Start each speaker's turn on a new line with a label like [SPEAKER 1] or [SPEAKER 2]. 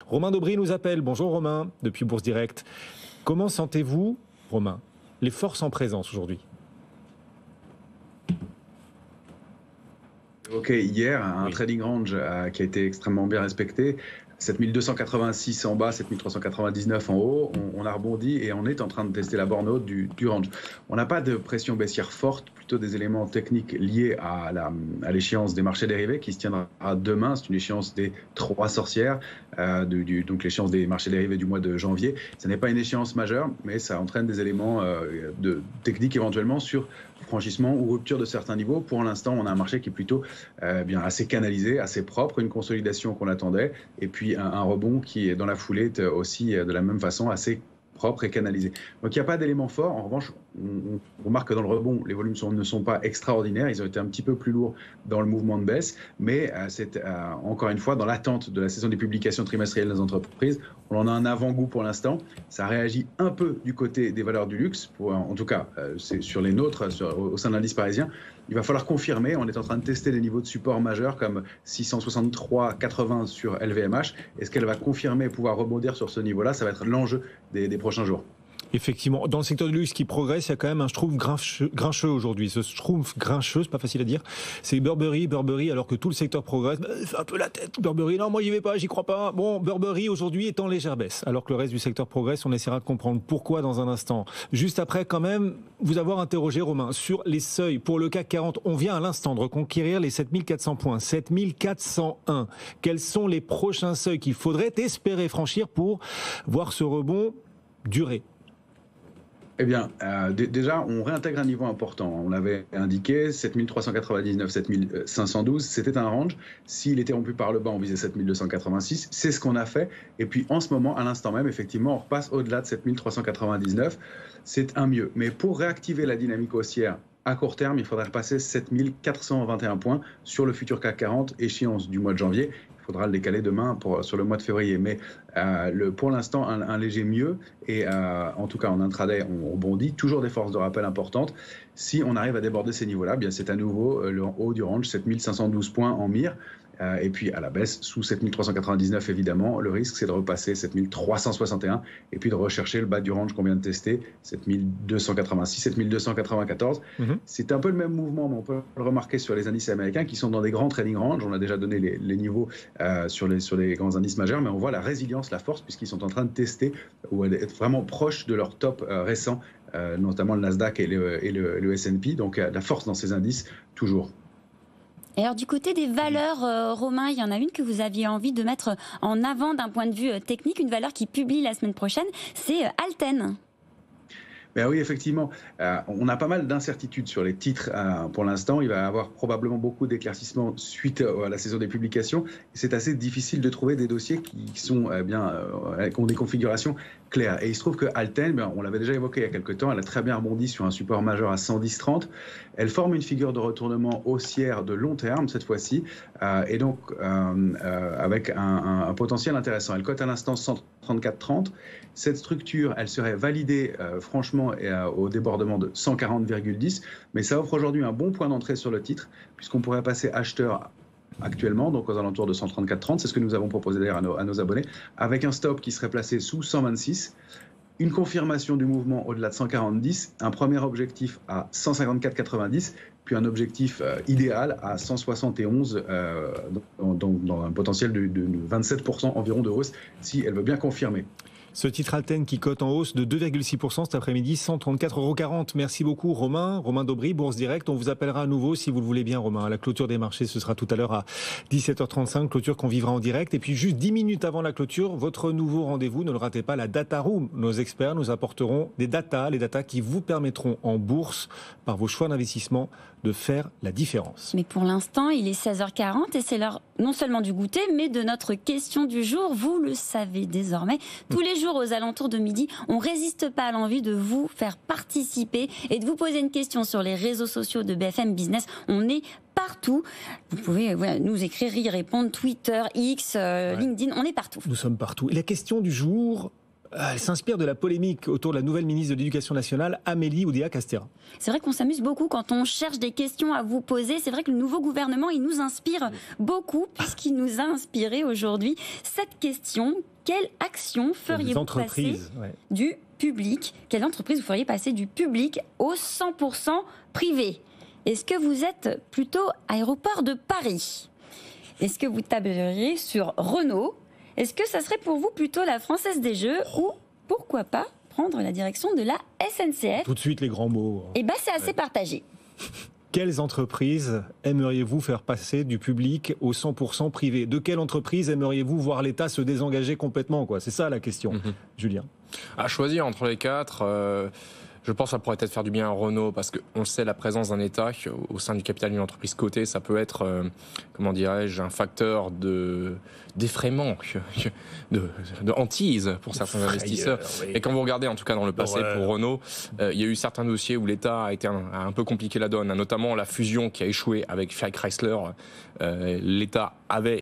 [SPEAKER 1] Romain Daubry nous appelle. Bonjour Romain, depuis Bourse Direct. Comment sentez-vous, Romain, les forces en présence aujourd'hui ?
[SPEAKER 2] Ok, hier, un trading range qui a été extrêmement bien respecté. 7286 en bas, 7399 en haut, on a rebondi et on est en train de tester la borne haute du range. On n'a pas de pression baissière forte, plutôt des éléments techniques liés à l'échéance des marchés dérivés qui se tiendra demain. C'est une échéance des 3 sorcières, donc l'échéance des marchés dérivés du mois de janvier. Ce n'est pas une échéance majeure, mais ça entraîne des éléments techniques éventuellement sur franchissement ou rupture de certains niveaux. Pour l'instant, on a un marché qui est plutôt assez canalisé, assez propre, une consolidation qu'on attendait, et puis un rebond qui est dans la foulée aussi de la même façon assez propre et canalisé. Donc il n'y a pas d'élément fort. En revanche, on remarque que dans le rebond, les volumes ne sont pas extraordinaires. Ils ont été un petit peu plus lourds dans le mouvement de baisse, mais c'est encore une fois dans l'attente de la saison des publications trimestrielles des entreprises. On en a un avant-goût pour l'instant. Ça réagit un peu du côté des valeurs du luxe, en tout cas c'est sur les nôtres, au sein de l'indice parisien. Il va falloir confirmer. On est en train de tester des niveaux de support majeurs comme 663,80 sur LVMH. Est-ce qu'elle va confirmer et pouvoir rebondir sur ce niveau-là? Ça va être l'enjeu des prochains jours.
[SPEAKER 1] Effectivement, dans le secteur du luxe qui progresse, il y a quand même un schtroumpf grincheux aujourd'hui. Ce schtroumpf grincheux, c'est pas facile à dire, c'est Burberry, alors que tout le secteur progresse. Fait un peu la tête, Burberry. Non, moi j'y vais pas, j'y crois pas. Bon, Burberry aujourd'hui est en légère baisse, alors que le reste du secteur progresse. On essaiera de comprendre pourquoi dans un instant. Juste après, quand même, vous avoir interrogé, Romain, sur les seuils pour le CAC 40. On vient à l'instant de reconquérir les 7400 points, 7401. Quels sont les prochains seuils qu'il faudrait espérer franchir pour voir ce rebond durer?
[SPEAKER 2] Eh bien, déjà, on réintègre un niveau important. On l'avait indiqué, 7399, 7512, c'était un range. S'il était rompu par le bas, on visait 7286. C'est ce qu'on a fait. Et puis, en ce moment, à l'instant même, effectivement, on repasse au-delà de 7399. C'est un mieux. Mais pour réactiver la dynamique haussière à court terme, il faudrait repasser 7421 points sur le futur CAC 40, échéance du mois de janvier. Il faudra le décaler demain sur le mois de février. Mais pour l'instant, un léger mieux. Et en tout cas, en intraday, on rebondit. Toujours des forces de rappel importantes. Si on arrive à déborder ces niveaux-là, bien c'est à nouveau le haut du range, 7512 points en mire. Et puis à la baisse, sous 7399 évidemment, le risque c'est de repasser 7361 et puis de rechercher le bas du range qu'on vient de tester, 7286, 7294. C'est un peu le même mouvement, mais on peut le remarquer sur les indices américains qui sont dans des grands trading ranges. On a déjà donné les niveaux sur les grands indices majeurs, mais on voit la résilience, la force, puisqu'ils sont en train de tester ou être vraiment proches de leur top récent, notamment le Nasdaq et le S&P. Donc la force dans ces indices, toujours.
[SPEAKER 3] Et alors du côté des valeurs, Romain, il y en a une que vous aviez envie de mettre en avant d'un point de vue technique, une valeur qui publie la semaine prochaine, c'est Alten.
[SPEAKER 2] Ben oui, effectivement, on a pas mal d'incertitudes sur les titres pour l'instant. Il va y avoir probablement beaucoup d'éclaircissements suite à la saison des publications. C'est assez difficile de trouver des dossiers qui sont qui ont des configurations claires. Et il se trouve que Alten, on l'avait déjà évoqué il y a quelques temps, elle a très bien rebondi sur un support majeur à 110,30. Elle forme une figure de retournement haussière de long terme cette fois-ci, et donc avec un potentiel intéressant. Elle cote à l'instant 134,30. Cette structure, elle serait validée franchement au débordement de 140,10, mais ça offre aujourd'hui un bon point d'entrée sur le titre, puisqu'on pourrait passer acheteur actuellement, donc aux alentours de 134,30, c'est ce que nous avons proposé d'ailleurs à nos abonnés, avec un stop qui serait placé sous 126, une confirmation du mouvement au-delà de 140,10, un premier objectif à 154,90, puis un objectif idéal à 171, dans un potentiel de 27% environ de hausse, si elle veut bien confirmer.
[SPEAKER 1] Ce titre Alten qui cote en hausse de 2,6% cet après-midi, 134,40 €. Merci beaucoup Romain Daubry, Bourse Direct. On vous appellera à nouveau si vous le voulez bien Romain. À la clôture des marchés, ce sera tout à l'heure à 17h35, clôture qu'on vivra en direct. Et puis juste 10 minutes avant la clôture, votre nouveau rendez-vous, ne le ratez pas, la Data Room. Nos experts nous apporteront des datas, les datas qui vous permettront en bourse, par vos choix d'investissement, de faire la différence.
[SPEAKER 3] Mais pour l'instant, il est 16h40 et c'est l'heure non seulement du goûter, mais de notre question du jour. Vous le savez désormais, tous les jours aux alentours de midi, on résiste pas à l'envie de vous faire participer et de vous poser une question sur les réseaux sociaux de BFM Business. On est partout. Vous pouvez nous écrire, y répondre, Twitter, X, LinkedIn, on est partout.
[SPEAKER 1] Nous sommes partout. Et la question du jour, Elle s'inspire de la polémique autour de la nouvelle ministre de l'Éducation nationale, Amélie Oudéa-Castéra.
[SPEAKER 3] C'est vrai qu'on s'amuse beaucoup quand on cherche des questions à vous poser. C'est vrai que le nouveau gouvernement, il nous inspire beaucoup puisqu'il nous a inspiré aujourd'hui cette question. Quelle action feriez-vous passer du public? Quelle entreprise vous feriez passer du public au 100% privé? Est-ce que vous êtes plutôt aéroport de Paris? Est-ce que vous tableriez sur Renault? Est-ce que ça serait pour vous plutôt la Française des Jeux ou pourquoi pas prendre la direction de la SNCF?
[SPEAKER 1] Tout de suite les grands mots.
[SPEAKER 3] Eh bien, c'est assez partagé.
[SPEAKER 1] Quelles entreprises aimeriez-vous faire passer du public au 100% privé? De quelle entreprise aimeriez-vous voir l'État se désengager complètement, quoi? C'est ça la question, Julien.
[SPEAKER 4] À choisir entre les quatre, je pense que ça pourrait peut-être faire du bien à Renault, parce qu'on le sait, la présence d'un État au sein du capital d'une entreprise cotée, ça peut être, comment dirais-je, un facteur d'effraiement, de hantise pour certains investisseurs. Oui. Et quand vous regardez, en tout cas dans le passé pour Renault, il y a eu certains dossiers où l'État a un peu compliqué la donne, notamment la fusion qui a échoué avec Fiat Chrysler. L'État avait